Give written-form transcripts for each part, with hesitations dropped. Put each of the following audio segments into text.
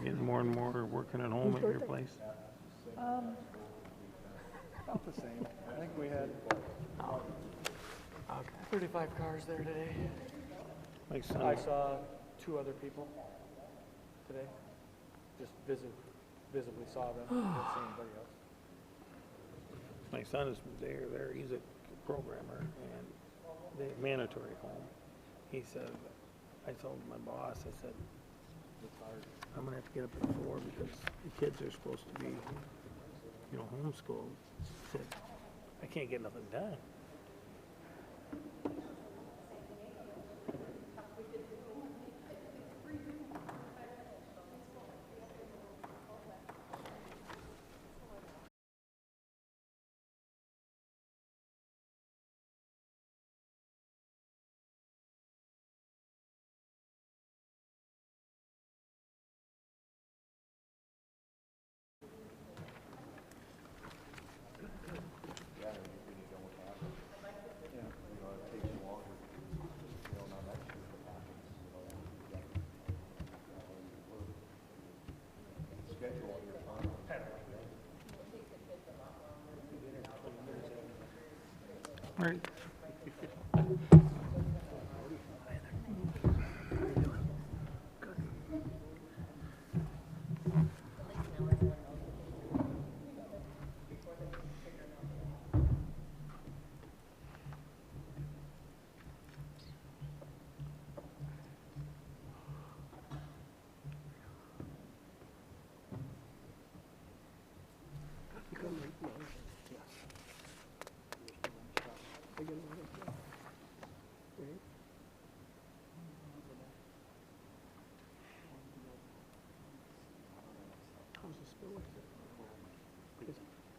getting more and more working at home at your place? About the same. I think we had 35 cars there today. My son, I saw 2 other people today. Just visibly saw them. Didn't see anybody else. my son is there. He's a programmer, and they mandatory home. He said, I told my boss, I said, I'm gonna have to get up at 4 because the kids are supposed to be, homeschooled. He said, I can't get nothing done. Right.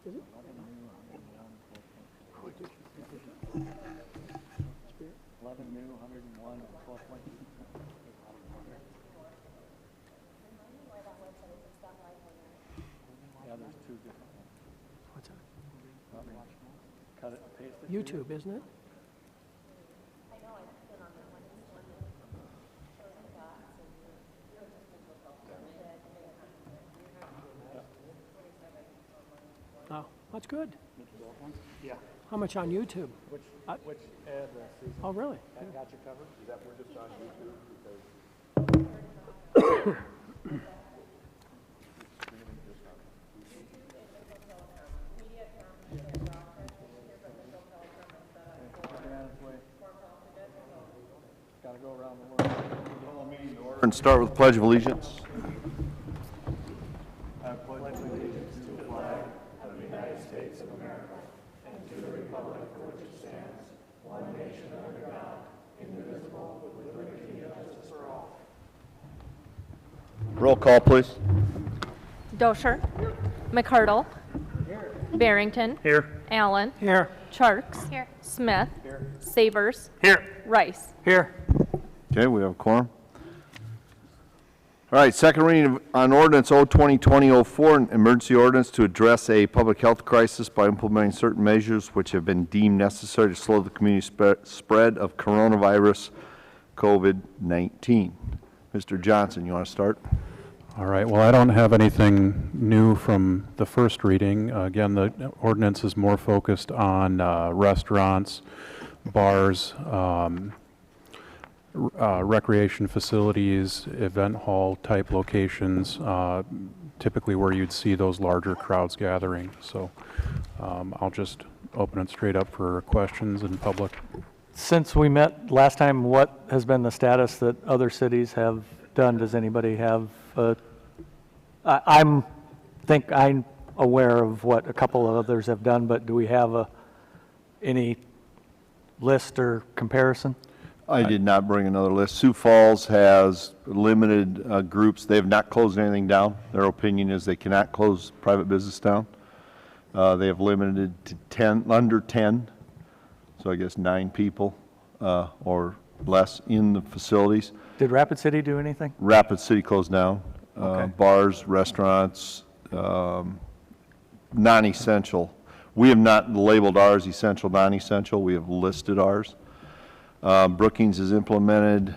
Is it? 11 new, 101, 12.2. Yeah, there's 2 different ones. What's that? Cut it and paste it. YouTube, isn't it? Oh, that's good. Yeah. How much on YouTube? Which address is it? Oh, really? That got you covered? Is that we're just on YouTube? Got to go around the world. And start with the Pledge of Allegiance. I pledge allegiance to the flag of the United States of America and to the republic for which it stands, one nation under God, indivisible, with liberty and justice for all. Roll call, please. Dosher. McCardle. Barrington. Here. Allen. Here. Charks. Here. Smith. Here. Sabers. Here. Rice. Here. Okay, we have a quorum. All right, second reading on Ordinance 020-2004, an emergency ordinance to address a public health crisis by implementing certain measures which have been deemed necessary to slow the community spread of coronavirus COVID-19. Mr. Johnson, you want to start? All right, well, I don't have anything new from the first reading. Again, the ordinance is more focused on restaurants, bars, recreation facilities, event hall type locations, typically where you'd see those larger crowds gathering. So I'll just open it straight up for questions in public. Since we met last time, what has been the status that other cities have done? Does anybody have, I'm aware of what a couple of others have done, but do we have any list or comparison? I did not bring another list. Sioux Falls has limited groups. They have not closed anything down. Their opinion is they cannot close private business down. They have limited to 10, under 10, so I guess 9 people or less in the facilities. Did Rapid City do anything? Rapid City closed down. Okay. Bars, restaurants, non-essential. We have not labeled ours essential, non-essential. We have listed ours. Brookings has implemented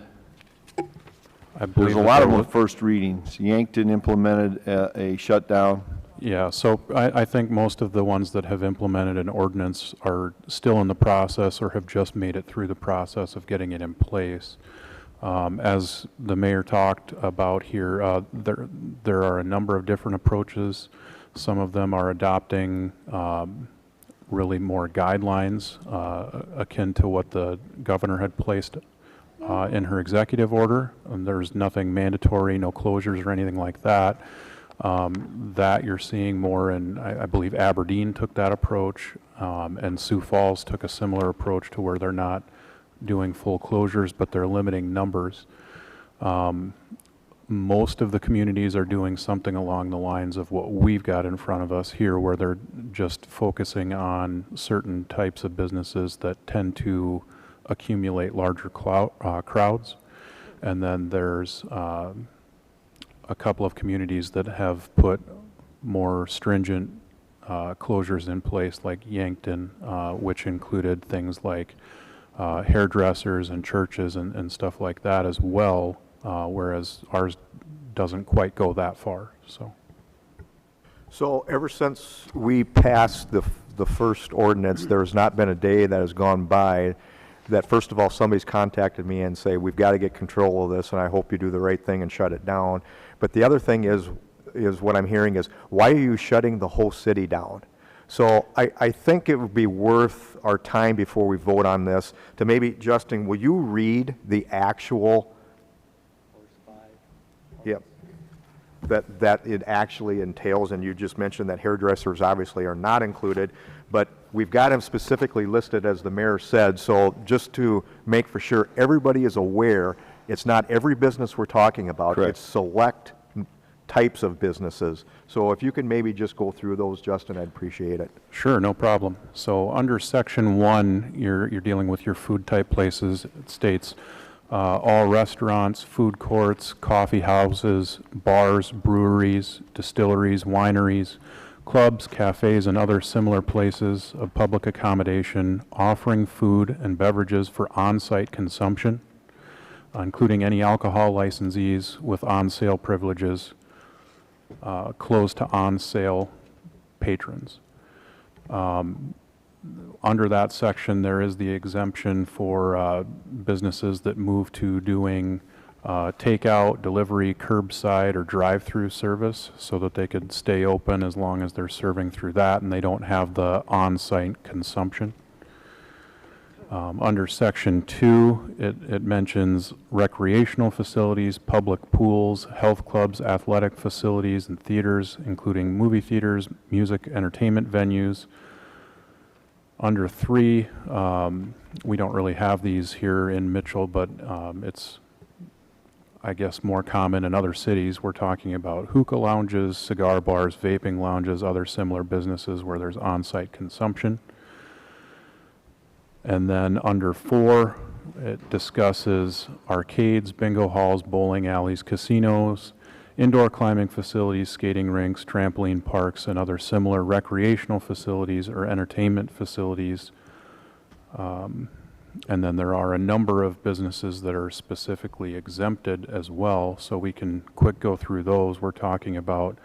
I believe There's a that lot of there them with first readings. Yankton implemented a shutdown. Yeah, so I think most of the ones that have implemented an ordinance are still in the process or have just made it through the process of getting it in place. As the mayor talked about here, there are a number of different approaches. Some of them are adopting really more guidelines akin to what the governor had placed in her executive order. There's nothing mandatory, no closures or anything like that. That you're seeing more in, I believe Aberdeen took that approach, and Sioux Falls took a similar approach to where they're not doing full closures, but they're limiting numbers. Most of the communities are doing something along the lines of what we've got in front of us here, where they're just focusing on certain types of businesses that tend to accumulate larger crowds. And then there's a couple of communities that have put more stringent closures in place, like Yankton, which included things like hairdressers and churches and stuff like that as well, whereas ours doesn't quite go that far. So ever since we passed the first ordinance, there's not been a day that has gone by that, first of all, somebody's contacted me and say, we've got to get control of this, and I hope you do the right thing and shut it down. But the other thing is what I'm hearing is, why are you shutting the whole city down? So I think it would be worth our time before we vote on this to maybe, Justin, will you read the actual, yep, that it actually entails? And you just mentioned that hairdressers obviously are not included, but we've got them specifically listed, as the mayor said. So just to make for sure everybody is aware, it's not every business we're talking about. Correct. It's select types of businesses. So if you can maybe just go through those, Justin, I'd appreciate it. Sure, no problem. So under section 1, you're dealing with your food type places. It states all restaurants, food courts, coffee houses, bars, breweries, distilleries, wineries, clubs, cafes, and other similar places of public accommodation offering food and beverages for on-site consumption, including any alcohol licensees with on-sale privileges, closed to on-sale patrons. Under that section, there is the exemption for businesses that move to doing takeout, delivery, curbside, or drive-through service, so that they could stay open as long as they're serving through that and they don't have the on-site consumption. Under section 2, it mentions recreational facilities, public pools, health clubs, athletic facilities, and theaters, including movie theaters, music, entertainment venues. Under 3, we don't really have these here in Mitchell, but it's, I guess, more common in other cities. We're talking about hookah lounges, cigar bars, vaping lounges, other similar businesses where there's on-site consumption. And then under 4, it discusses arcades, bingo halls, bowling alleys, casinos, indoor climbing facilities, skating rinks, trampoline parks, and other similar recreational facilities or entertainment facilities. And then there are a number of businesses that are specifically exempted as well, so we can quick go through those. We're talking about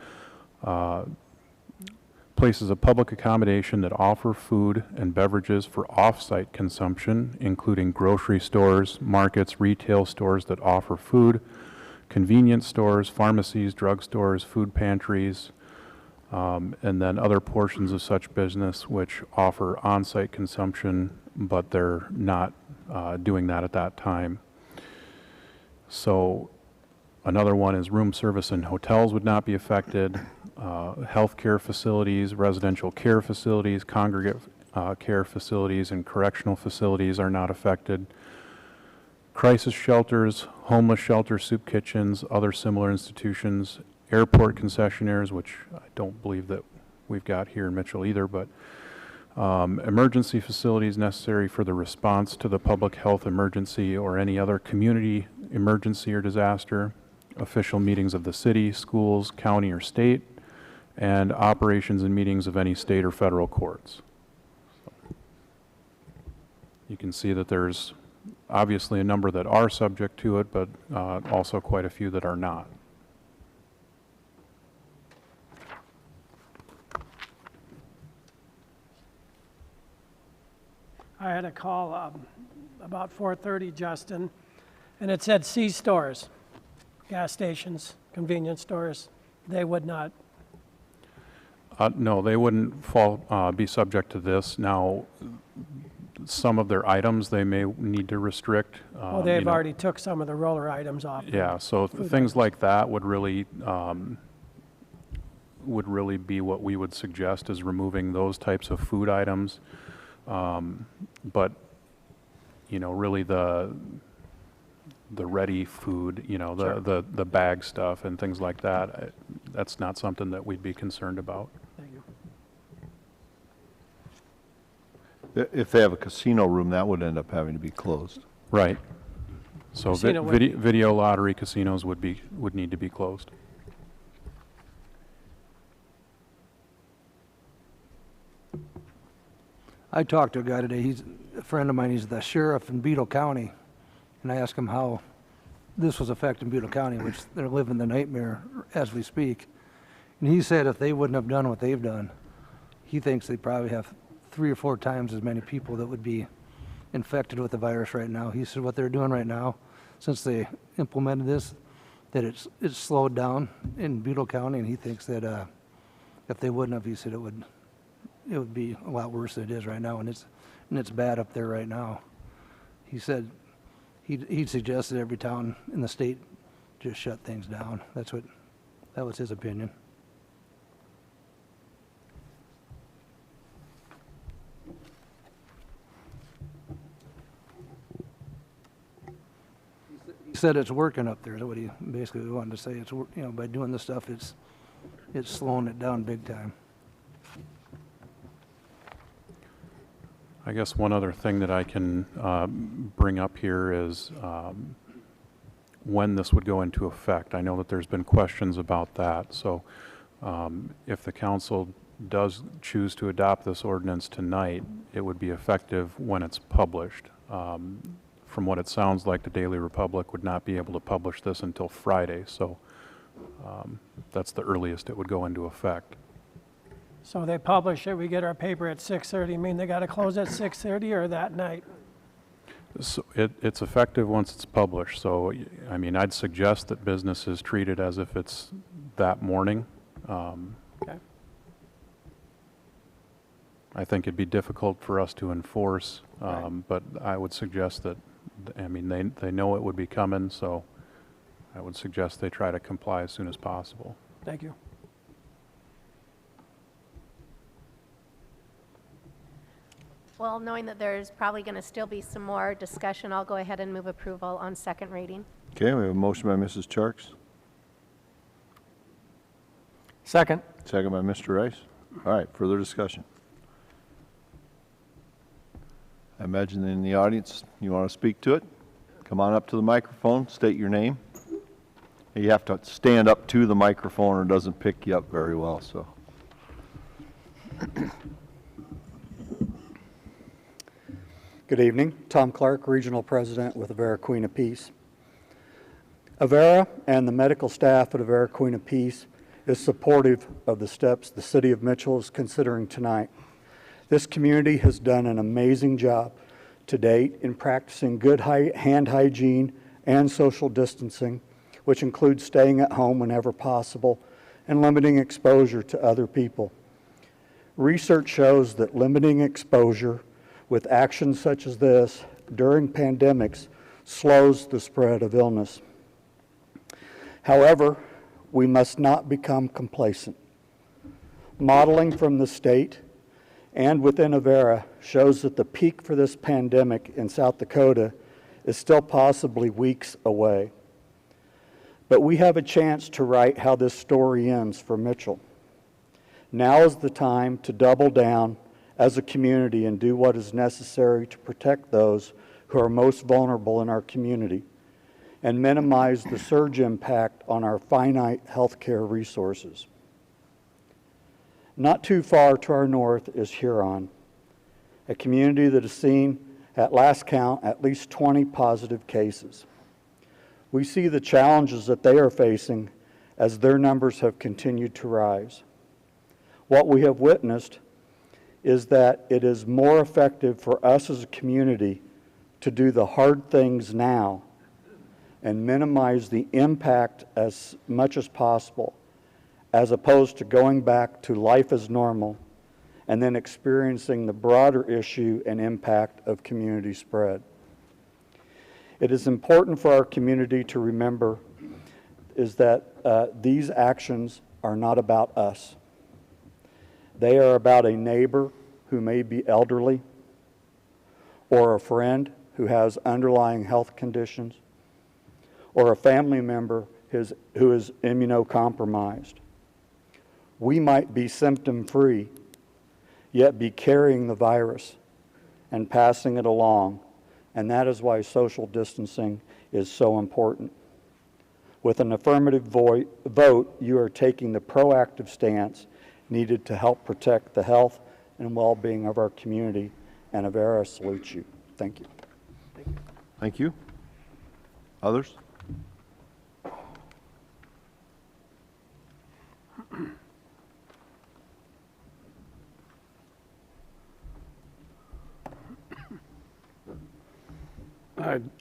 places of public accommodation that offer food and beverages for off-site consumption, including grocery stores, markets, retail stores that offer food, convenience stores, pharmacies, drugstores, food pantries, and then other portions of such business which offer on-site consumption, but they're not doing that at that time. So another one is room service and hotels would not be affected. Healthcare facilities, residential care facilities, congregate care facilities, and correctional facilities are not affected. Crisis shelters, homeless shelters, soup kitchens, other similar institutions, airport concessionaires, which I don't believe that we've got here in Mitchell either, but emergency facilities necessary for the response to the public health emergency or any other community emergency or disaster, official meetings of the city, schools, county, or state, and operations and meetings of any state or federal courts. You can see that there's obviously a number that are subject to it, but also quite a few that are not. I had a call about 4:30, Justin, and it said C stores, gas stations, convenience stores. They would not. No, they wouldn't be subject to this. Now, some of their items they may need to restrict. Well, they've already took some of the roller items off. Yeah, so things like that would really be what we would suggest, is removing those types of food items. But, really the ready food, Sure. the bag stuff and things like that, that's not something that we'd be concerned about. Thank you. If they have a casino room, that would end up having to be closed. Right. So Casino would- video lottery casinos would need to be closed. I talked to a guy today, he's a friend of mine, he's the sheriff in Beetle County, and I asked him how this was affecting Beetle County, which they're living the nightmare as we speak. And he said if they wouldn't have done what they've done, he thinks they probably have 3 or 4 times as many people that would be infected with the virus right now. He said what they're doing right now, since they implemented this, that it's slowed down in Beetle County, and he thinks that if they wouldn't have, he said it would be a lot worse than it is right now, and it's bad up there right now. He said he suggested every town in the state just shut things down. That was his opinion. He said it's working up there. Is what he basically wanted to say. It's by doing this stuff, it's slowing it down big time. I guess one other thing that I can bring up here is when this would go into effect. I know that there's been questions about that. So if the council does choose to adopt this ordinance tonight, it would be effective when it's published. From what it sounds like, the Daily Republic would not be able to publish this until Friday. So that's the earliest it would go into effect. So they publish it, we get our paper at 6:30, mean they gotta close at 6:30 or that night? So it's effective once it's published. So, I mean, I'd suggest that businesses treat it as if it's that morning. Okay. I think it'd be difficult for us to enforce, Right. but I would suggest that, I mean, they know it would be coming, so I would suggest they try to comply as soon as possible. Thank you. Well, knowing that there's probably going to still be some more discussion, I'll go ahead and move approval on second reading. Okay, we have a motion by Mrs. Charks, Second. second by Mr. Rice. All right, further discussion. I imagine in the audience, you want to speak to it? Come on up to the microphone, state your name. You have to stand up to the microphone or it doesn't pick you up very well, so. Good evening. Tom Clark, Regional President with Avera Queen of Peace. Avera and the medical staff at Avera Queen of Peace is supportive of the steps the City of Mitchell is considering tonight. This community has done an amazing job to date in practicing good hand hygiene and social distancing, which includes staying at home whenever possible and limiting exposure to other people. Research shows that limiting exposure with actions such as this during pandemics slows the spread of illness. However, we must not become complacent. Modeling from the state and within Avera shows that the peak for this pandemic in South Dakota is still possibly weeks away. But we have a chance to write how this story ends for Mitchell. Now is the time to double down as a community and do what is necessary to protect those who are most vulnerable in our community and minimize the surge impact on our finite healthcare resources. Not too far to our north is Huron, a community that has seen At last count, at least 20 positive cases. We see the challenges that they are facing as their numbers have continued to rise. What we have witnessed is that it is more effective for us as a community to do the hard things now and minimize the impact as much as possible, as opposed to going back to life as normal and then experiencing the broader issue and impact of community spread. It is important for our community to remember is that these actions are not about us. They are about a neighbor who may be elderly, or a friend who has underlying health conditions, or a family member who is immunocompromised. We might be symptom-free, yet be carrying the virus and passing it along, and that is why social distancing is so important. With an affirmative vote, you are taking the proactive stance needed to help protect the health and well-being of our community, and Avera salutes you. Thank you. Thank you. Others?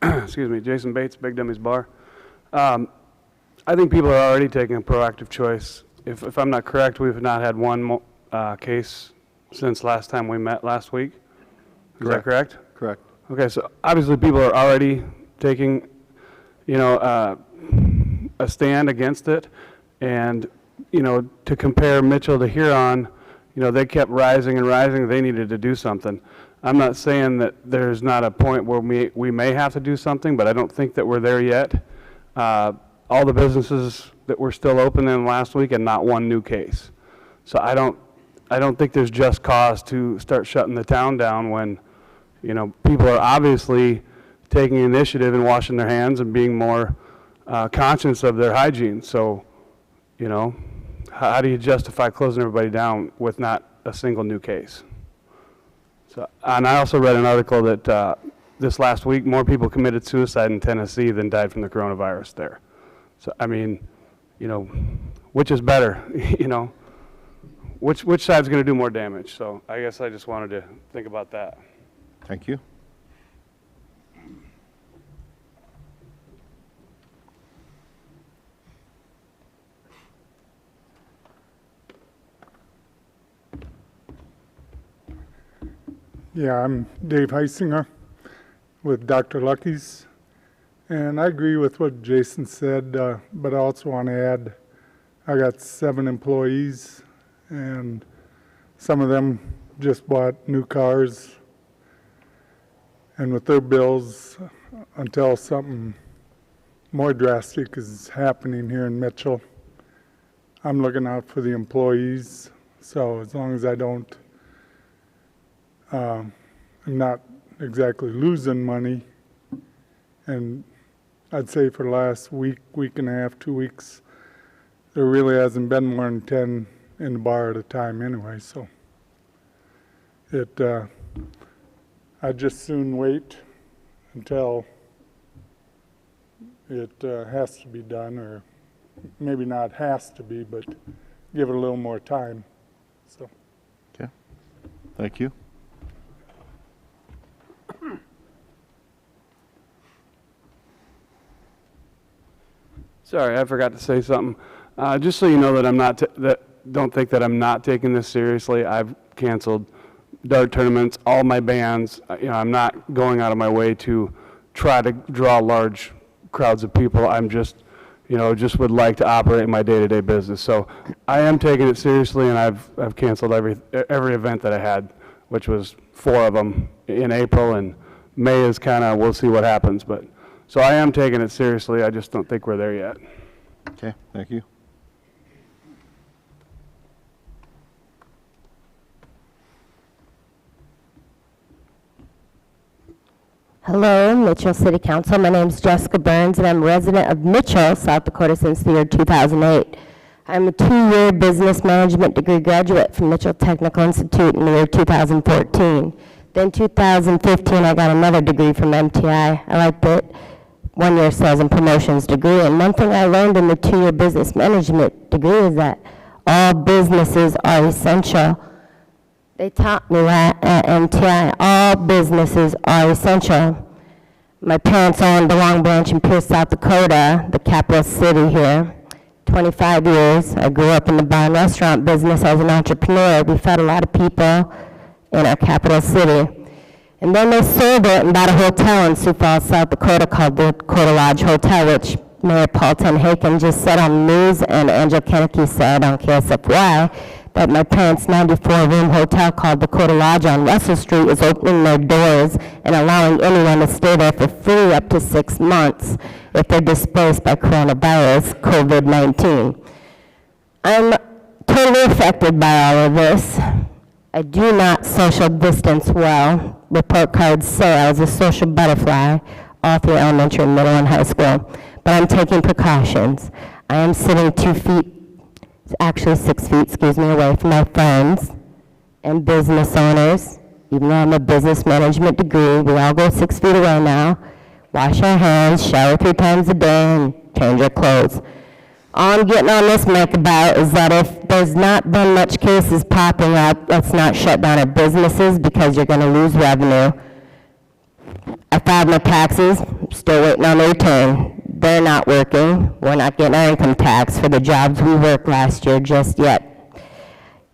Excuse me, Jason Bates, Big Dummy's Bar. I think people are already taking a proactive choice. If I'm not correct, we've not had one case since last time we met last week. Is that correct? Correct. Okay, so obviously people are already taking, a stand against it. And, to compare Mitchell to Huron, they kept rising and rising. They needed to do something. I'm not saying that there's not a point where we may have to do something, but I don't think that we're there yet. All the businesses that were still open in last week and not one new case. So I don't think there's just cause to start shutting the town down when, people are obviously taking initiative and washing their hands and being more conscious of their hygiene. So, how do you justify closing everybody down with not a single new case? So, and I also read an article that this last week, more people committed suicide in Tennessee than died from the coronavirus there. So, I mean, which is better? Which side's going to do more damage? So I guess I just wanted to think about that. Thank you. Yeah, I'm Dave Heisinger with Dr. Lucky's, and I agree with what Jason said, but I also want to add, I got 7 employees, and some of them just bought new cars, and with their bills, until something more drastic is happening here in Mitchell, I'm looking out for the employees, so as long as I don't I'm not exactly losing money, and I'd say for the last week and a half, 2 weeks, there really hasn't been more than 10 in the bar at a time anyway, so I'd just soon wait until it has to be done, or maybe not has to be, but give it a little more time. So. Okay. Thank you. Sorry, I forgot to say something. Just so you know that don't think that I'm not taking this seriously. I've canceled dart tournaments, all my bands. I'm not going out of my way to try to draw large crowds of people. I'm just, just would like to operate my day-to-day business. So I am taking it seriously, and I've canceled every event that I had, which was 4 of them in April, and May is kind of, we'll see what happens, but. So I am taking it seriously. I just don't think we're there yet. Okay, thank you. Hello, Mitchell City Council. My name is Jessica Burns, and I'm a resident of Mitchell, South Dakota since the year 2008. I'm a 2-year business management degree graduate from Mitchell Technical Institute in the year 2014. Then 2015, I got another degree from MTI. I liked it. 1 year sales and promotions degree. And one thing I learned in the 2-year business management degree is that all businesses are essential. They taught me that at MTI. All businesses are essential. My parents owned the Long Branch in Pierce, South Dakota, the capital city here. 25 years. I grew up in the bar and restaurant business as an entrepreneur. We fed a lot of people in our capital city. And then they sold it and bought a hotel in Sioux Falls, South Dakota called the Dakota Lodge Hotel, which Mayor Paul Tenhaken just said on the news, and Angela Kennedy said on KSFY, that my parents' 94-room hotel called Dakota Lodge on Russell Street is opening their doors and allowing anyone to stay there for free up to 6 months if they're displaced by coronavirus, COVID-19. I'm totally affected by all of this. I do not social distance well. Report cards say I was a social butterfly all through elementary, middle, and high school. But I'm taking precautions. I am sitting 2 feet, actually 6 feet, away from my friends and business owners. Even though I'm a business management degree, we all go 6 feet away now. Wash our hands, shower 3 times a day, and change our clothes. All I'm getting on this mic about is that if there's not been much cases popping up, let's not shut down our businesses because you're going to lose revenue. I filed my taxes, still waiting on the return. They're not working. We're not getting our income tax for the jobs we worked last year just yet.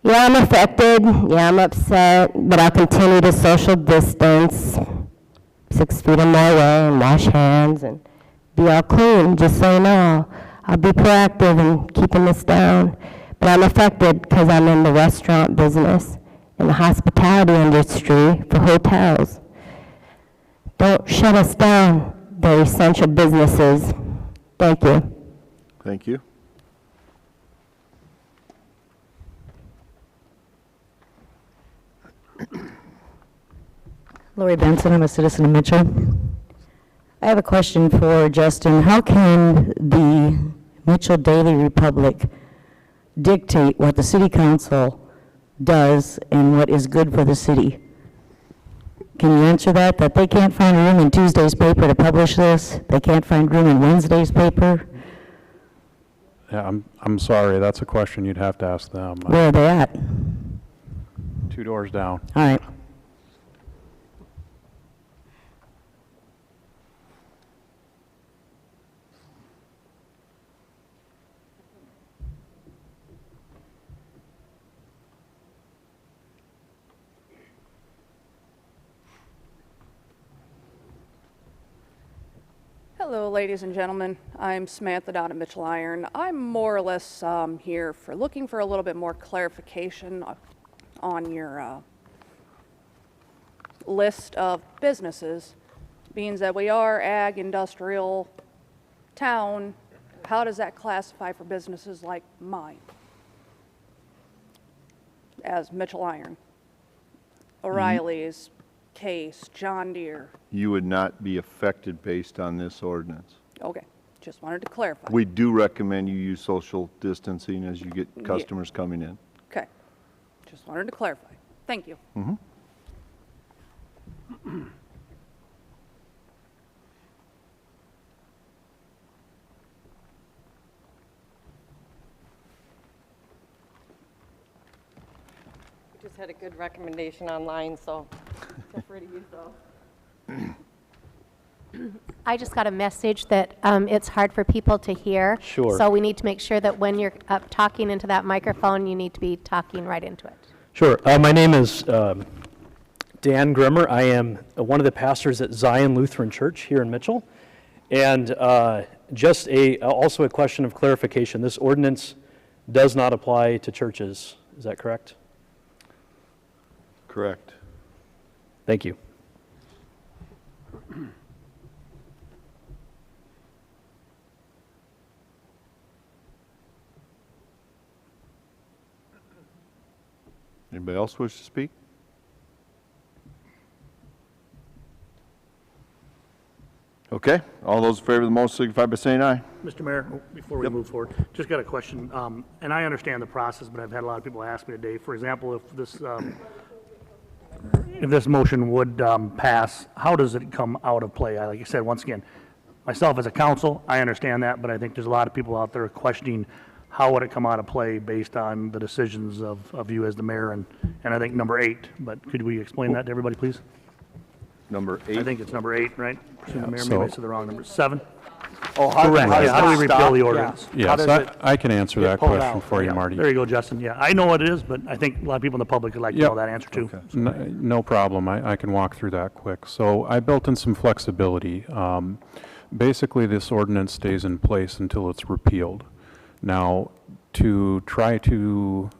Yeah, I'm affected. Yeah, I'm upset, but I'll continue to social distance 6 feet or more away and wash hands and be all clean, just so you know. I'll be proactive in keeping this down, but I'm affected because I'm in the restaurant business, in the hospitality industry for hotels. Don't shut us down. They're essential businesses. Thank you. Thank you. Lori Benson, I'm a citizen of Mitchell. I have a question for Justin. How can the Mitchell Daily Republic dictate what the city council does and what is good for the city? Can you answer that? That they can't find room in Tuesday's paper to publish this? They can't find room in Wednesday's paper? Yeah, I'm sorry, that's a question you'd have to ask them. Where are they at? 2 doors down. All right. Hello, ladies and gentlemen. I'm Samantha down at Mitchell Iron. I'm more or less here for looking for a little bit more clarification on your list of businesses. Being that we are ag industrial town, how does that classify for businesses like mine as Mitchell Iron? O'Reilly's, Case, John Deere. You would not be affected based on this ordinance. Okay, just wanted to clarify. We do recommend you use social distancing as you get customers coming in. Okay, just wanted to clarify. Thank you. Mm-hmm. Just had a good recommendation online, so feel free to use those. I just got a message that it's hard for people to hear. Sure. So we need to make sure that when you're up talking into that microphone, you need to be talking right into it. Sure. My name is Dan Grimmer. I am one of the pastors at Zion Lutheran Church here in Mitchell. And just also a question of clarification. This ordinance does not apply to churches. Is that correct? Correct. Thank you. Anybody else wish to speak? Okay, all those in favor of the motion signify by saying aye. Mr. Mayor, before we move forward, just got a question, and I understand the process, but I've had a lot of people ask me today. For example, if this, if this motion would pass, how does it come out of play? Like I said, once again, myself as a council, I understand that, but I think there's a lot of people out there questioning how would it come out of play based on the decisions of you as the mayor and I think number 8. But could we explain that to everybody, please? Number 8? I think it's number 8, right? Presume the mayor, so- maybe I said the wrong number. 7? Oh, Correct. Yeah, how do we repeal the ordinance? Yes, I can answer that question for you, Yeah, Marty. there you go, Justin. Yeah, I know what it is, but I think a lot of people in the public would like to Yep. know that answer too. No problem. I can walk through that quick. So I built in some flexibility. Basically, this ordinance stays in place until it's repealed. Now, to try to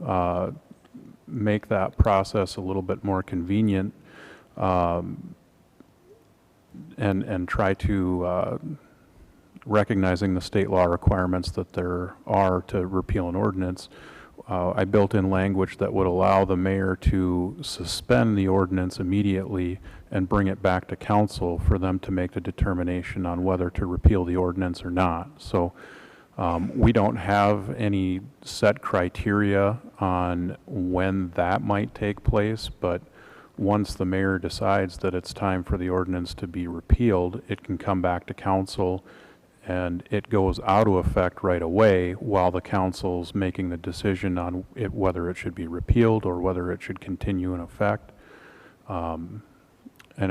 make that process a little bit more convenient and try to recognizing the state law requirements that there are to repeal an ordinance, I built in language that would allow the mayor to suspend the ordinance immediately and bring it back to council for them to make the determination on whether to repeal the ordinance or not. So we don't have any set criteria on when that might take place, but once the mayor decides that it's time for the ordinance to be repealed, it can come back to council and it goes out of effect right away while the council's making the decision on it, whether it should be repealed or whether it should continue in effect. And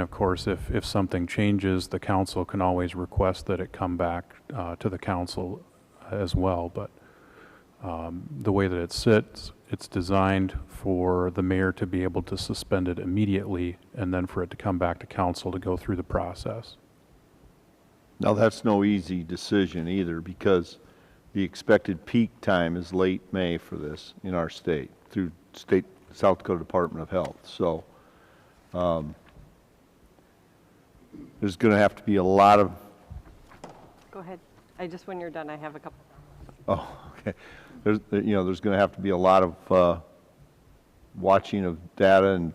of course, if something changes, the council can always request that it come back to the council as well. But the way that it sits, it's designed for the mayor to be able to suspend it immediately and then for it to come back to council to go through the process. Now, that's no easy decision either, because the expected peak time is late May for this in our state, through South Dakota Department of Health. So there's going to have to be a lot of... Go ahead. When you're done, I have a couple. Oh, okay. There's going to have to be a lot of watching of data and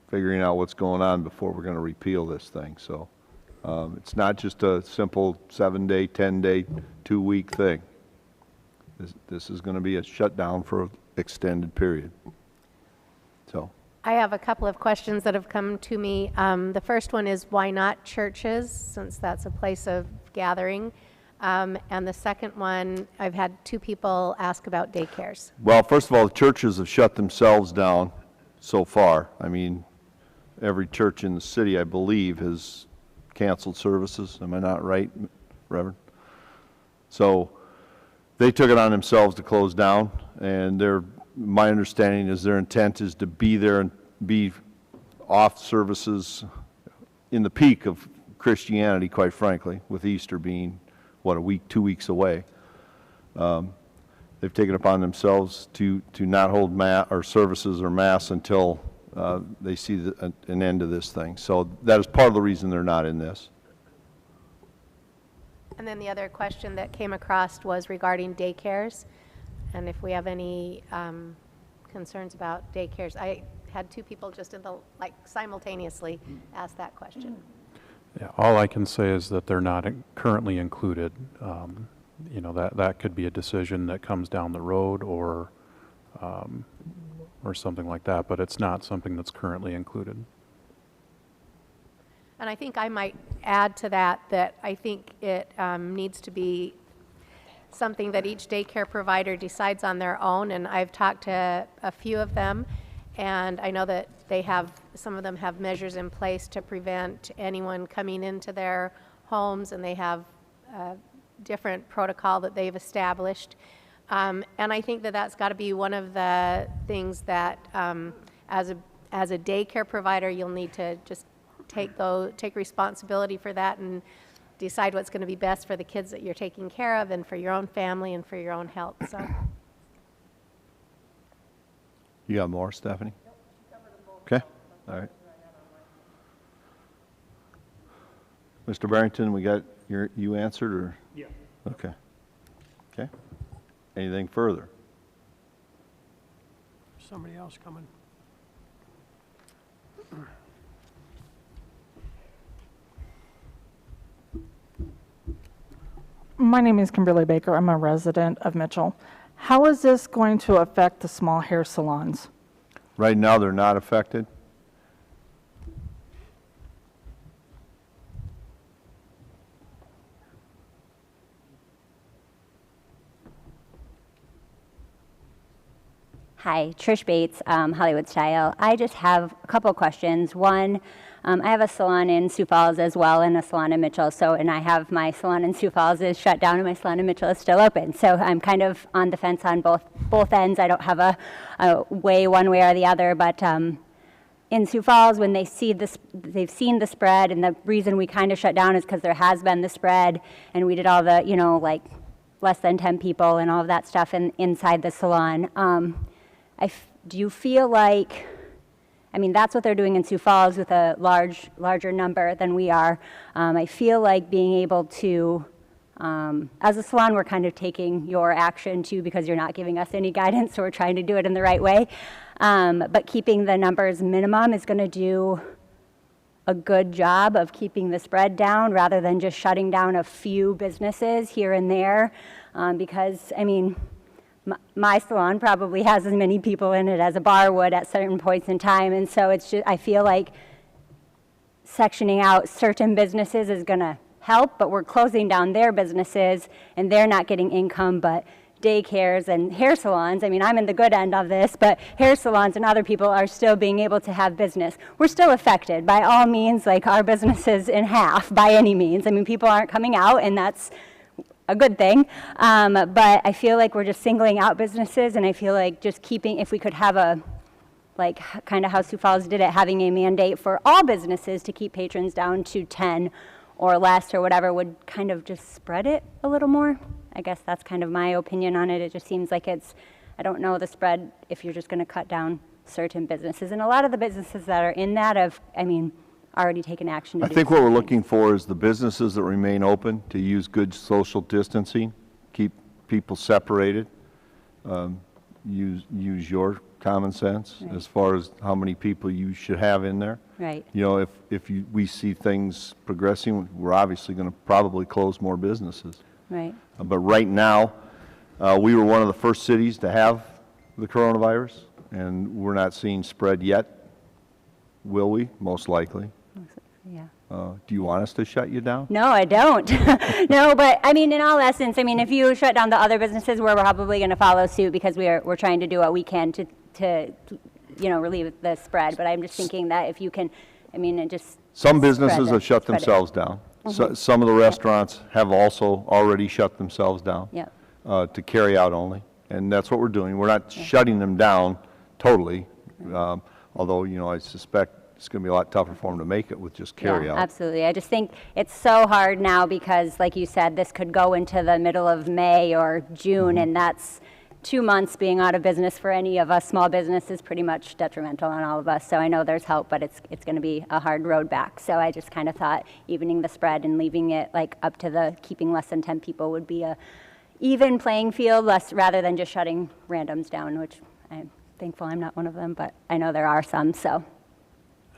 figuring out what's going on before we're going to repeal this thing. So it's not just a simple 7-day, 10-day, 2-week thing. This is going to be a shutdown for an extended period. So I have a couple of questions that have come to me. The first one is, why not churches, since that's a place of gathering? And the second one, I've had 2 people ask about daycares. Well, first of all, the churches have shut themselves down so far. I mean, every church in the city, I believe, has canceled services. Am I not right, Reverend? So they took it on themselves to close down, and my understanding is their intent is to be there and be off services in the peak of Christianity, quite frankly, with Easter being, what, a week, 2 weeks away. They've taken upon themselves to not hold services or mass until they see an end to this thing. So that is part of the reason they're not in this. And then the other question that came across was regarding daycares, and if we have any concerns about daycares. I had 2 people just simultaneously ask that question. Yeah, all I can say is that they're not currently included. That could be a decision that comes down the road or something like that, but it's not something that's currently included. And I think I might add to that I think it needs to be something that each daycare provider decides on their own, and I've talked to a few of them, and I know that some of them have measures in place to prevent anyone coming into their homes, and they have a different protocol that they've established. And I think that that's got to be one of the things that, as a daycare provider, you'll need to just take responsibility for that and decide what's going to be best for the kids that you're taking care of and for your own family and for your own health. So. You got more, Stephanie? Okay, all right. Mr. Barrington, we got you answered, or? Yeah. Okay. Okay. Anything further? Somebody else coming. My name is Kimberly Baker. I'm a resident of Mitchell. How is this going to affect the small hair salons? Right now, they're not affected. Hi, Trish Bates, Hollywood Style. I just have a couple of questions. One, I have a salon in Sioux Falls as well and a salon in Mitchell. And I have my salon in Sioux Falls is shut down and my salon in Mitchell is still open. So I'm kind of on the fence on both ends. I don't have a way one way or the other. But in Sioux Falls, when they've seen the spread, and the reason we kind of shut down is because there has been the spread, and we did all the, like less than 10 people and all of that stuff inside the salon. Do you feel like, that's what they're doing in Sioux Falls with a larger number than we are. I feel like being able to, as a salon, we're kind of taking your action too because you're not giving us any guidance, so we're trying to do it in the right way. But keeping the numbers minimum is going to do a good job of keeping the spread down rather than just shutting down a few businesses here and there. Because, my salon probably has as many people in it as a bar would at certain points in time. And so it's just, I feel like sectioning out certain businesses is going to help, but we're closing down their businesses and they're not getting income, but daycares and hair salons, I'm in the good end of this, but hair salons and other people are still being able to have business. We're still affected by all means, like our business is in half by any means. People aren't coming out and that's a good thing, but I feel like we're just singling out businesses, and I feel like just keeping, if we could have a, like kind of how Sioux Falls did it, having a mandate for all businesses to keep patrons down to 10 or less or whatever would kind of just spread it a little more. I guess that's kind of my opinion on it. It just seems like I don't know the spread if you're just going to cut down certain businesses. And a lot of the businesses that are in that have, already taken action to I do think what we're something. looking for is the businesses that remain open to use good social distancing, keep people separated, use your common sense as far as how many people you should have in there. Right. If we see things progressing, we're obviously going to probably close more businesses. Right. But right now, we were one of the first cities to have the coronavirus, and we're not seeing spread yet. Will we? Most likely. Yeah. Do you want us to shut you down? No, I don't. No, but in all essence, if you shut down the other businesses, we're probably going to follow suit because we're trying to do what we can to relieve the spread. But I'm just thinking that if you can, it just Some businesses have shut themselves down. Mm-hmm. Some of the restaurants have also already shut themselves down Yep. To carry out only, and that's what we're doing. We're not shutting them down totally, although I suspect it's going to be a lot tougher for them to make it with just carry out. Absolutely. I just think it's so hard now because, like you said, this could go into the middle of May or June, and that's 2 months being out of business for any of us. Small business is pretty much detrimental on all of us. So I know there's help, but it's going to be a hard road back. So I just kind of thought evening the spread and leaving it up to the keeping less than 10 people would be a even playing field, rather than just shutting randoms down, which I'm thankful I'm not one of them, but I know there are some. So.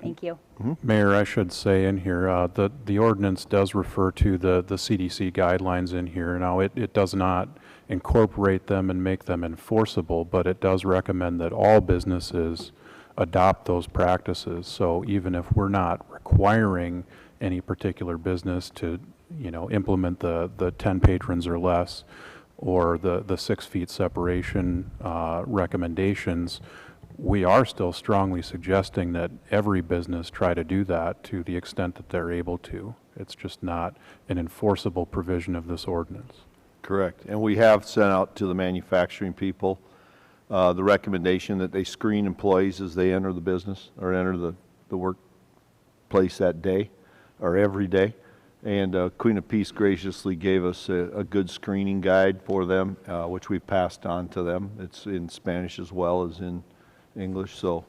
Thank you. Mayor, I should say in here, the ordinance does refer to the CDC guidelines in here. Now, it does not incorporate them and make them enforceable, but it does recommend that all businesses adopt those practices. So even if we're not requiring any particular business to, implement the 10 patrons or less, or the 6 feet separation recommendations, we are still strongly suggesting that every business try to do that to the extent that they're able to. It's just not an enforceable provision of this ordinance. Correct. And we have sent out to the manufacturing people the recommendation that they screen employees as they enter the business or enter the workplace that day or every day. And Queen of Peace graciously gave us a good screening guide for them, which we passed on to them. It's in Spanish as well as in English, so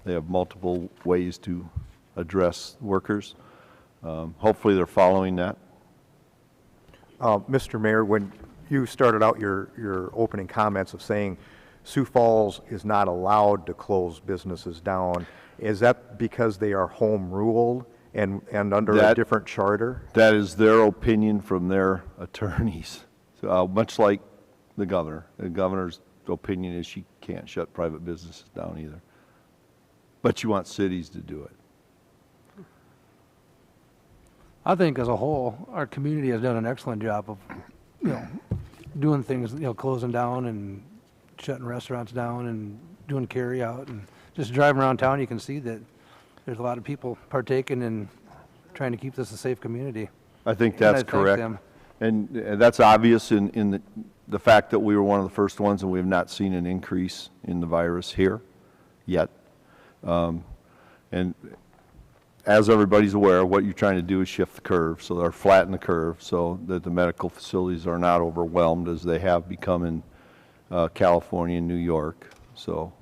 they have multiple ways to address workers. Hopefully they're following that. Mr. Mayor, when you started out your opening comments of saying Sioux Falls is not allowed to close businesses down, is that because they are home ruled and under a different charter? That is their opinion from their attorneys, so, much like the governor. The governor's opinion is she can't shut private businesses down either. But you want cities to do it. I think as a whole, our community has done an excellent job of, doing things, closing down and shutting restaurants down and doing carry out. And just driving around town, you can see that there's a lot of people partaking in trying to keep this a safe community. I think And I that's thank correct. them. And that's obvious in the fact that we were one of the first ones and we have not seen an increase in the virus here yet. And as everybody's aware, what you're trying to do is shift the curve, or flatten the curve, so that the medical facilities are not overwhelmed as they have become in California and New York. So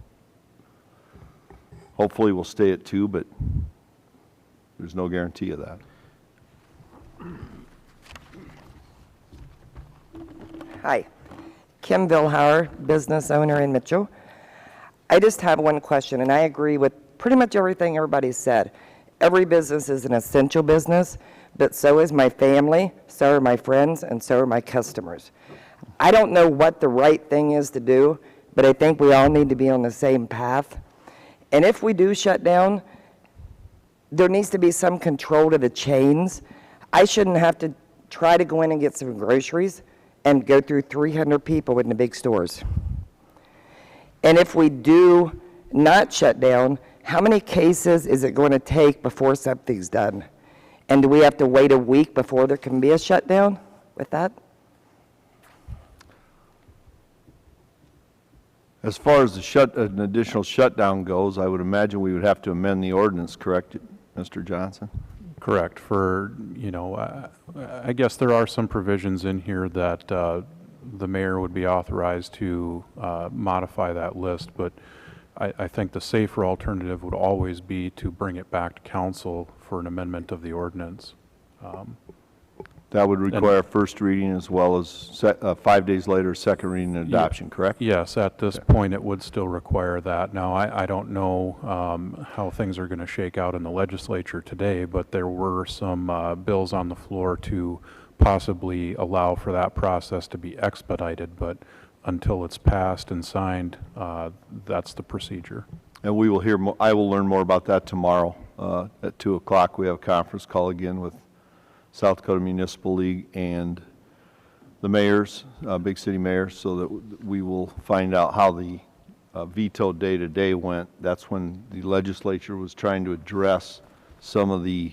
hopefully we'll stay at 2, but there's no guarantee of that. Hi, Kim Vilhauer, business owner in Mitchell. I just have one question, and I agree with pretty much everything everybody said. Every business is an essential business, but so is my family, so are my friends, and so are my customers. I don't know what the right thing is to do, but I think we all need to be on the same path. And if we do shut down, there needs to be some control to the chains. I shouldn't have to try to go in and get some groceries and go through 300 people in the big stores. And if we do not shut down, how many cases is it going to take before something's done? And do we have to wait a week before there can be a shutdown with that? As far as an additional shutdown goes, I would imagine we would have to amend the ordinance, correct, Mr. Johnson? Correct. I guess there are some provisions in here that the mayor would be authorized to modify that list, but I think the safer alternative would always be to bring it back to council for an amendment of the ordinance. That would require first reading as well as 5 days later, second reading and adoption, correct? Yes, at this point, it would still require that. Now, I don't know how things are going to shake out in the legislature today, but there were some bills on the floor to possibly allow for that process to be expedited, but until it's passed and signed, that's the procedure. And we will hear, I will learn more about that tomorrow at 2 o'clock. We have a conference call again with South Dakota Municipal League and the mayors, big city mayors, so that we will find out how the veto day-to-day went. That's when the legislature was trying to address some of the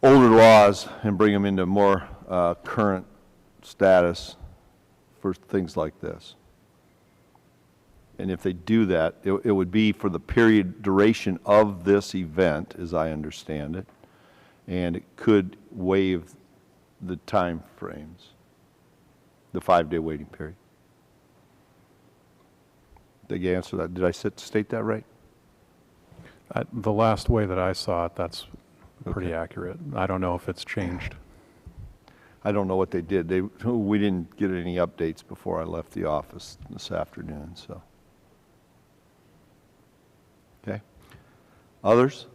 older laws and bring them into more current status for things like this. And if they do that, it would be for the period duration of this event, as I understand it, and it could waive the time frames, the 5-day waiting period. Did you answer that? Did I state that right? The last way that I saw it, that's pretty accurate. I don't know if it's changed. I don't know what they did. We didn't get any updates before I left the office this afternoon, so. Okay. Others?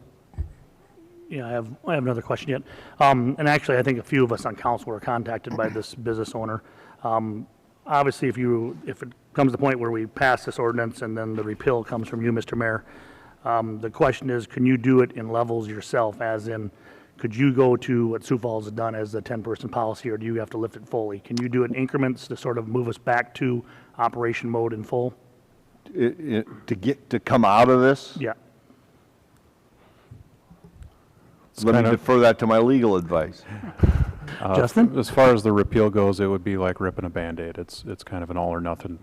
Yeah, I have another question yet. And actually, I think a few of us on council were contacted by this business owner. Obviously, if it comes to the point where we pass this ordinance and then the repeal comes from you, Mr. Mayor, the question is, can you do it in levels yourself, as in, could you go to what Sioux Falls has done as the 10-person policy, or do you have to lift it fully? Can you do it in increments to sort of move us back to operation mode in full? To come out of this? Yeah. Let me defer that to my legal advice. Justin? As far as the repeal goes, it would be like ripping a Band-Aid. It's kind of an all or nothing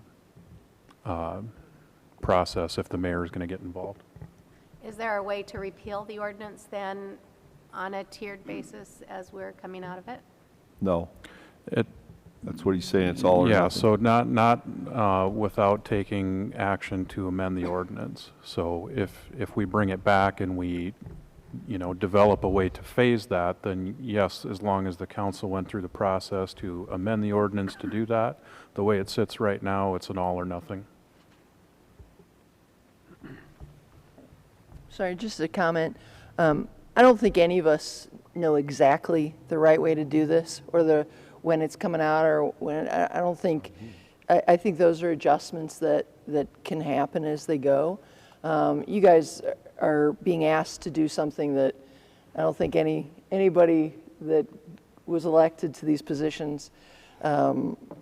process if the mayor is going to get involved. Is there a way to repeal the ordinance then on a tiered basis as we're coming out of it? No. That's what he's saying, it's all or yeah, nothing. so not without taking action to amend the ordinance. So if we bring it back and we develop a way to phase that, then yes, as long as the council went through the process to amend the ordinance to do that, the way it sits right now, it's an all or nothing. Sorry, just a comment. I don't think any of us know exactly the right way to do this, or when it's coming out, or when, I don't think, I think those are adjustments that can happen as they go. You guys are being asked to do something that I don't think anybody that was elected to these positions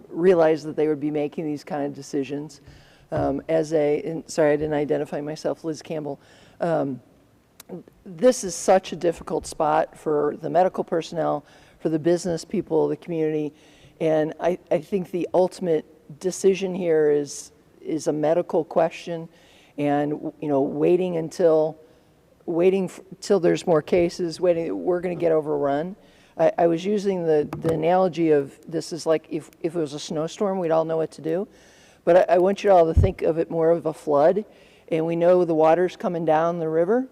realize that they would be making these kind of decisions. Sorry, I didn't identify myself, Liz Campbell. This is such a difficult spot for the medical personnel, for the business people, the community, and I think the ultimate decision here is a medical question, and waiting till there's more cases, we're going to get overrun. I was using the analogy of this is like if it was a snowstorm, we'd all know what to do. But I want you all to think of it more of a flood, and we know the water's coming down the river,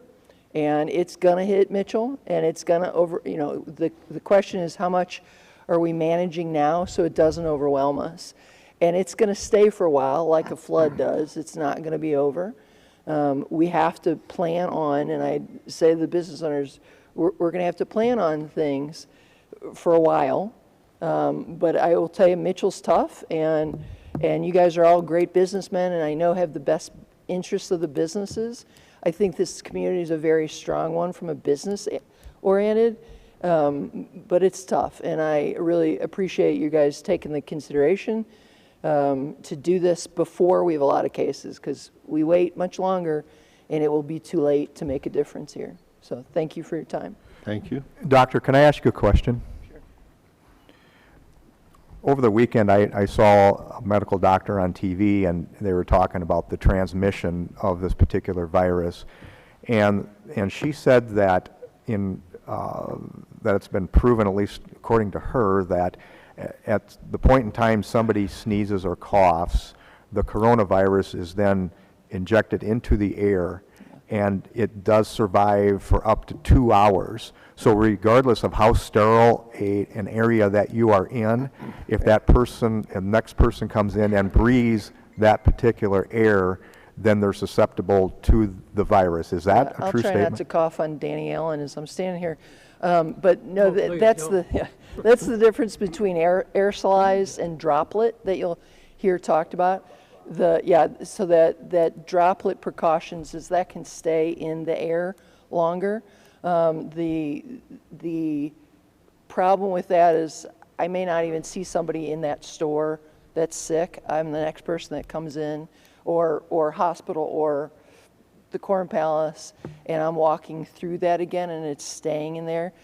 and it's going to hit Mitchell, and it's going to the question is how much are we managing now so it doesn't overwhelm us? And it's going to stay for a while like a flood does. It's not going to be over. We have to plan on, and I say to the business owners, we're going to have to plan on things for a while. But I will tell you, Mitchell's tough, and you guys are all great businessmen, and I know have the best interests of the businesses. I think this community is a very strong one from a business oriented, but it's tough, and I really appreciate you guys taking the consideration to do this before we have a lot of cases, because we wait much longer and it will be too late to make a difference here. So thank you for your time. Thank you. Doctor, can I ask you a question? Sure. Over the weekend, I saw a medical doctor on TV, and they were talking about the transmission of this particular virus, and she said that that it's been proven, at least according to her, that at the point in time somebody sneezes or coughs, the coronavirus is then injected into the air, and it does survive for up to 2 hours. So regardless of how sterile an area that you are in, if that person and next person comes in and breathes that particular air, then they're susceptible to the virus. Is that a true statement? I'll try not to cough on Danny Allen as I'm standing here. But no, that's the difference between aerosolized and droplet that you'll hear talked about. So that droplet precautions is that can stay in the air longer. The problem with that is I may not even see somebody in that store that's sick. I'm the next person that comes in, or hospital, or the Corn Palace, and I'm walking through that again, and it's staying in there.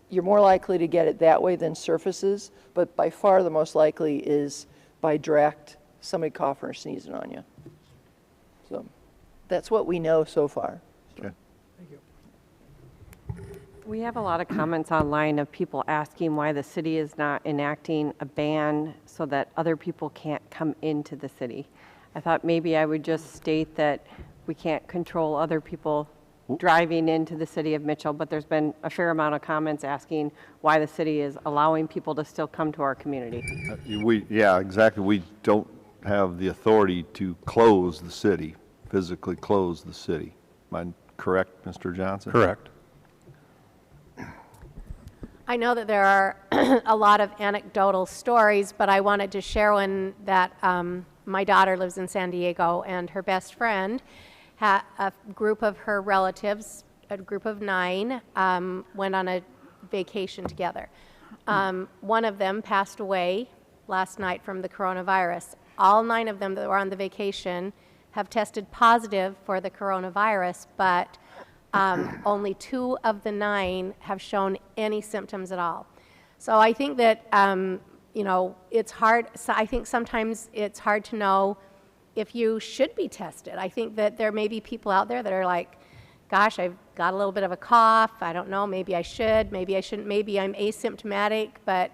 You're more likely to get it that way than surfaces, but by far the most likely is by direct somebody coughing or sneezing on you. So that's what we know so far. Okay. Thank you. We have a lot of comments online of people asking why the city is not enacting a ban so that other people can't come into the city. I thought maybe I would just state that we can't control other people driving into the city of Mitchell, but there's been a fair amount of comments asking why the city is allowing people to still come to our community. Yeah, exactly. We don't have the authority to close the city, physically close the city. Am I correct, Mr. Johnson? Correct. I know that there are a lot of anecdotal stories, but I wanted to share one that my daughter lives in San Diego, and her best friend, a group of her relatives, a group of 9, went on a vacation together. One of them passed away last night from the coronavirus. All 9 of them that were on the vacation have tested positive for the coronavirus, but only 2 of the 9 have shown any symptoms at all. So I think that, it's hard. So I think sometimes it's hard to know if you should be tested. I think that there may be people out there that are like, gosh, I've got a little bit of a cough. I don't know, maybe I should, maybe I shouldn't, maybe I'm asymptomatic, but,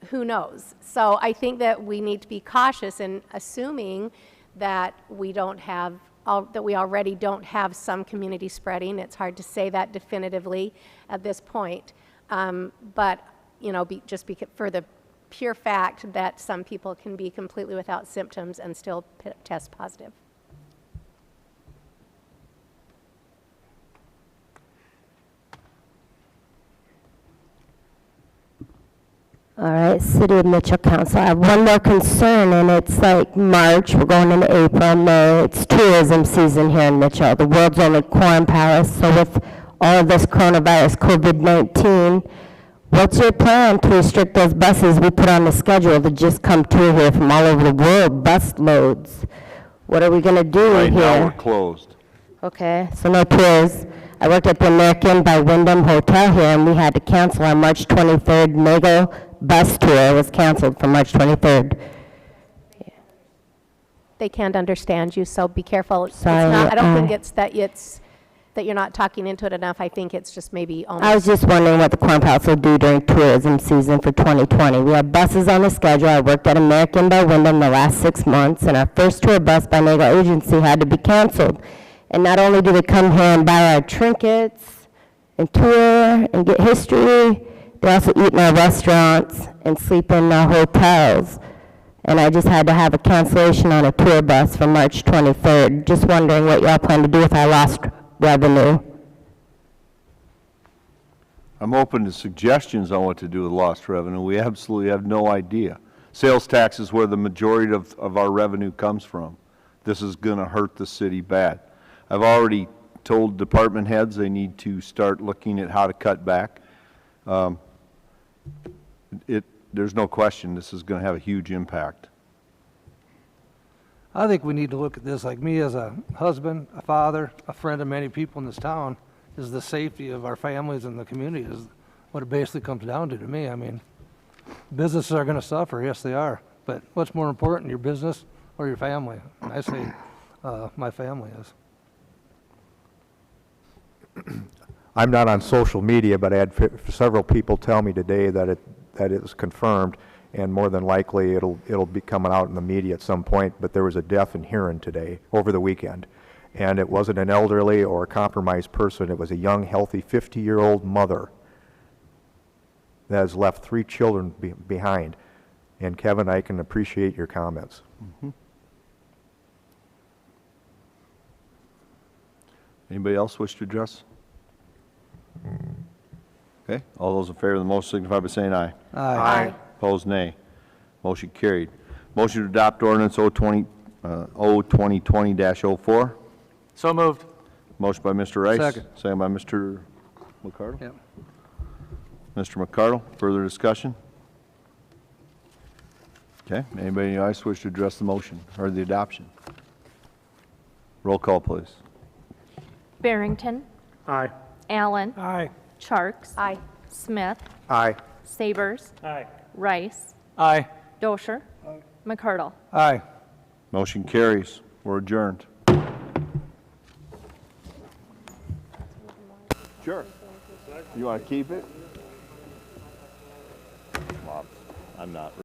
who knows? So I think that we need to be cautious in assuming that we already don't have some community spreading. It's hard to say that definitively at this point. But, for the pure fact that some people can be completely without symptoms and still test positive. All right, City of Mitchell Council. I have one more concern, and it's like March, we're going into April, May. It's tourism season here in Mitchell, the world's only Corn Palace. So with all of this coronavirus, COVID-19, What's your plan to restrict those buses we put on the schedule to just come to here from all over the world, bus loads? What are we going to do Right here? now, we're closed. Okay, so no tours. I worked at the American by Wyndham Hotel here, and we had to cancel our March 23rd mega bus tour. It was canceled for March 23rd. They can't understand you, so be careful. Sorry, I don't think it's that you're not talking into it enough. I think it's just maybe almost. I was just wondering what the Corn House will do during tourism season for 2020. We have buses on the schedule. I worked at American by Wyndham the last 6 months, and our first tour bus by Naval Agency had to be canceled. And not only do they come here and buy our trinkets and tour and get history, they also eat in our restaurants and sleep in our hotels. And I just had to have a cancellation on a tour bus for March 23rd. Just wondering what y'all plan to do if I lost revenue. I'm open to suggestions on what to do with lost revenue. We absolutely have no idea. Sales tax is where the majority of our revenue comes from. This is going to hurt the city bad. I've already told department heads they need to start looking at how to cut back. There's no question this is going to have a huge impact. I think we need to look at this, like me as a husband, a father, a friend of many people in this town, is the safety of our families and the community is what it basically comes down to me. I mean, businesses are going to suffer, yes they are, but what's more important, your business or your family? And I say my family is. I'm not on social media, but I had several people tell me today that it is confirmed, and more than likely it'll be coming out in the media at some point, but there was a death in Huron today, over the weekend. And it wasn't an elderly or a compromised person, it was a young, healthy 50-year-old mother that has left 3 children behind. And Kevin, I can appreciate your comments. Mm-hmm. Anybody else wish to address? Okay, all those in favor of the motion signify by saying aye. Aye. Opposed, nay. Motion carried. Motion to adopt ordinance 2020-04. So moved. Motion by Mr. Rice. Second. By Mr. McCardle. Yep. Mr. McCardle, further discussion? Okay, anybody else wish to address the motion or the adoption? Roll call, please. Barrington. Aye. Allen. Aye. Charks. Aye. Smith. Aye. Sabers. Aye. Rice. Aye. Dosher. McCardle. Aye. Motion carries. We're adjourned. Sure. You want to keep it? Well, I'm not.